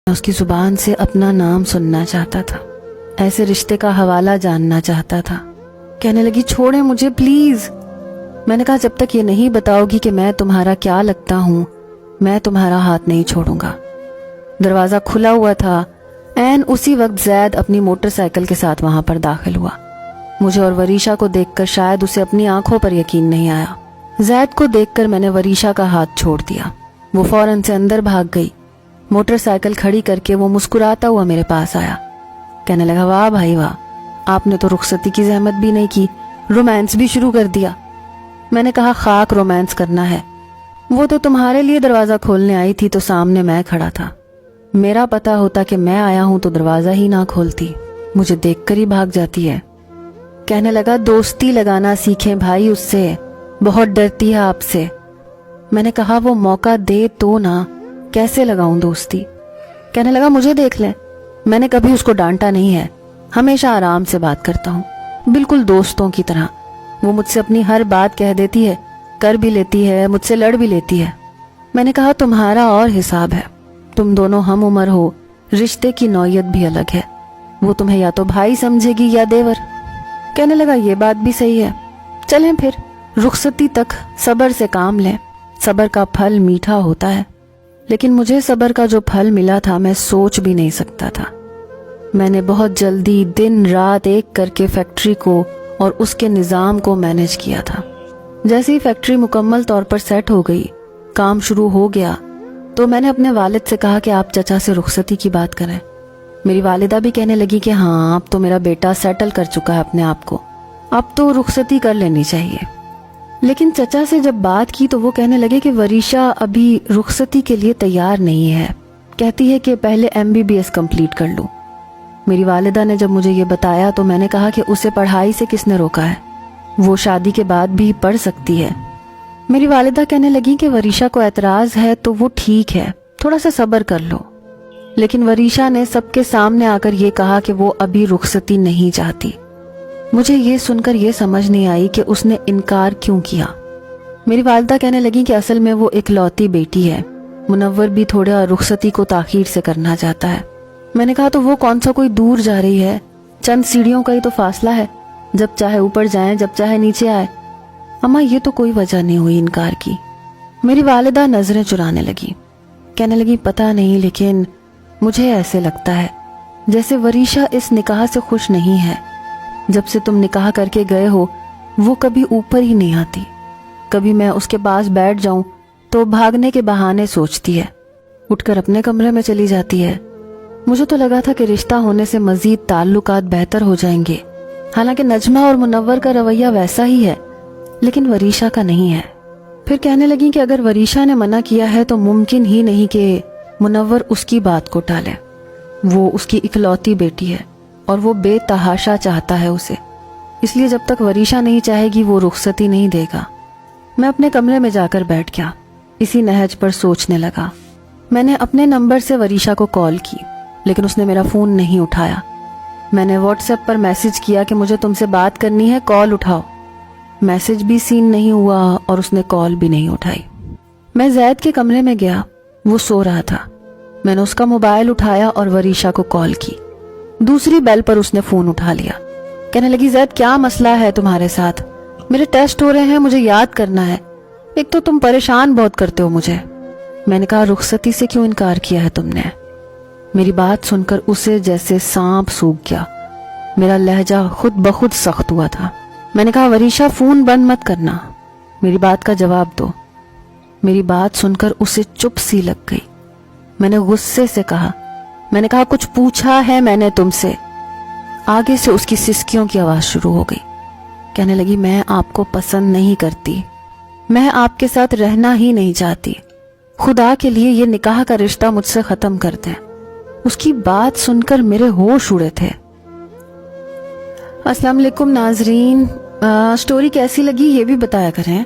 میں اس کی زبان سے اپنا نام سننا چاہتا تھا، ایسے رشتے کا حوالہ جاننا چاہتا تھا۔ کہنے لگی چھوڑیں مجھے پلیز۔ میں نے کہا جب تک یہ نہیں بتاؤ گی کہ میں تمہارا کیا لگتا ہوں میں تمہارا ہاتھ نہیں چھوڑوں گا۔ دروازہ کھلا ہوا تھا۔ عین اسی وقت زید اپنی موٹر سائیکل کے ساتھ وہاں پر داخل ہوا۔ مجھے اور وریشا کو دیکھ کر شاید اسے اپنی آنکھوں پر یقین نہیں آیا۔ زید کو دیکھ کر میں نے وریشا کا ہاتھ چھوڑ دیا۔ وہ فوراً سے اندر بھاگ گئی۔ موٹر سائیکل کھڑی کر کے وہ مسکراتا ہوا میرے پاس آیا۔ کہنے لگا واہ بھائی واہ، آپ نے تو رخصتی کی زحمت بھی نہیں کی، رومانس بھی شروع کر دیا۔ میں نے کہا خاک رومانس کرنا ہے، وہ تو تمہارے لیے دروازہ کھولنے آئی تھی تو سامنے میں کھڑا تھا۔ میرا پتا ہوتا کہ میں آیا ہوں تو دروازہ ہی نہ کھولتی، مجھے دیکھ کر ہی بھاگ جاتی ہے۔ کہنے لگا دوستی لگانا سیکھیں بھائی اس سے، بہت ڈرتی ہے آپ سے۔ میں نے کہا وہ موقع دے تو نہ، کیسے لگاؤں دوستی؟ کہنے لگا مجھے دیکھ لیں، میں نے کبھی اس کو ڈانٹا نہیں ہے، ہمیشہ آرام سے بات کرتا ہوں، بالکل دوستوں کی طرح۔ وہ مجھ سے اپنی ہر بات کہہ دیتی ہے، کر بھی لیتی ہے، مجھ سے لڑ بھی لیتی ہے۔ میں نے کہا تمہارا اور حساب ہے، تم دونوں ہم عمر ہو، رشتے کی نوعیت بھی الگ ہے، وہ تمہیں یا تو بھائی سمجھے گی یا دیور۔ کہنے لگا یہ بات بھی صحیح ہے، چلیں پھر رخصتی تک صبر سے کام لیں، صبر کا پھل میٹھا ہوتا ہے۔ لیکن مجھے صبر کا جو پھل ملا تھا میں سوچ بھی نہیں سکتا تھا۔ میں نے بہت جلدی دن رات ایک کر کے فیکٹری کو اور اس کے نظام کو مینج کیا تھا۔ جیسے ہی فیکٹری مکمل طور پر سیٹ ہو گئی، کام شروع ہو گیا، تو میں نے اپنے والد سے کہا کہ آپ چچا سے رخصتی کی بات کریں۔ میری والدہ بھی کہنے لگی کہ ہاں اب تو میرا بیٹا سیٹل کر چکا ہے اپنے آپ کو، اب تو رخصتی کر لینی چاہیے۔ لیکن چچا سے جب بات کی تو وہ کہنے لگے کہ وریشا ابھی رخصتی کے لیے تیار نہیں ہے، کہتی ہے کہ پہلے MBBS کمپلیٹ کر لوں۔ میری والدہ نے جب مجھے یہ بتایا تو میں نے کہا کہ اسے پڑھائی سے کس نے روکا ہے، وہ شادی کے بعد بھی پڑھ سکتی ہے۔ میری والدہ کہنے لگی کہ وریشا کو اعتراض ہے تو وہ ٹھیک ہے، تھوڑا سا صبر کر لو۔ لیکن وریشا نے سب کے سامنے آ کر یہ کہا کہ وہ ابھی رخصتی نہیں چاہتی۔ مجھے یہ سن کر یہ سمجھ نہیں آئی کہ اس نے انکار کیوں کیا۔ میری والدہ کہنے لگی کہ اصل میں وہ اکلوتی بیٹی ہے، منور بھی تھوڑا رخصتی کو تاخیر سے کرنا چاہتا ہے۔ میں نے کہا تو وہ کون سا کوئی دور جا رہی ہے، چند سیڑھیوں کا ہی تو فاصلہ ہے، جب چاہے اوپر جائیں جب چاہے نیچے آئے۔ اماں یہ تو کوئی وجہ نہیں ہوئی انکار کی۔ میری والدہ نظریں چرانے لگی، کہنے لگی پتہ نہیں لیکن مجھے ایسے لگتا ہے جیسے وریشا اس نکاح سے خوش نہیں ہے۔ جب سے تم نکاح کر کے گئے ہو وہ کبھی اوپر ہی نہیں آتی، کبھی میں اس کے پاس بیٹھ جاؤں تو بھاگنے کے بہانے سوچتی ہے، اٹھ کر اپنے کمرے میں چلی جاتی ہے۔ مجھے تو لگا تھا کہ رشتہ ہونے سے مزید تعلقات بہتر ہو جائیں گے، حالانکہ نجمہ اور منور کا رویہ ویسا ہی ہے لیکن وریشا کا نہیں ہے۔ پھر کہنے لگی کہ اگر وریشا نے منع کیا ہے تو ممکن ہی نہیں کہ منور اس کی بات کو ٹالے، وہ اس کی اکلوتی بیٹی ہے اور وہ بے تحاشا چاہتا ہے اسے، اس لیے جب تک وریشا نہیں چاہے گی وہ رخصتی نہیں دے گا۔ میں اپنے کمرے میں جا کر بیٹھ گیا، اسی نہج پر سوچنے لگا۔ میں نے اپنے نمبر سے وریشا کو کال کی لیکن اس نے میرا فون نہیں اٹھایا۔ میں نے واٹس ایپ پر میسج کیا کہ مجھے تم سے بات کرنی ہے، کال اٹھاؤ۔ میسج بھی سین نہیں ہوا اور اس نے کال بھی نہیں اٹھائی۔ میں زید کے کمرے میں گیا، وہ سو رہا تھا۔ میں نے اس کا موبائل اٹھایا اور وریشا کو کال کی۔ دوسری بیل پر اس نے فون اٹھا لیا۔ کہنے لگی زید کیا مسئلہ ہے تمہارے ساتھ؟ میرے ٹیسٹ ہو رہے ہیں، مجھے یاد کرنا ہے، ایک تو تم پریشان بہت کرتے ہو مجھے۔ میں نے کہا رخصتی سے کیوں انکار کیا ہے تم نے؟ میری بات سن کر اسے جیسے سانپ سوکھ گیا، میرا لہجہ خود بخود سخت ہوا تھا۔ میں نے کہا وریشا فون بند مت کرنا، میری بات کا جواب دو۔ میری بات سن کر اسے چپ سی لگ گئی۔ میں نے غصے سے کہا، میں نے کہا کچھ پوچھا ہے میں نے تم سے؟ آگے سے اس کی سسکیوں کی آواز شروع ہو گئی۔ کہنے لگی میں آپ کو پسند نہیں کرتی، میں آپ کے ساتھ رہنا ہی نہیں چاہتی، خدا کے لیے یہ نکاح کا رشتہ مجھ سے ختم کر دیں۔ اس کی بات سن کر میرے ہوش اڑے تھے۔ السلام علیکم ناظرین، سٹوری کیسی لگی یہ بھی بتایا کریں۔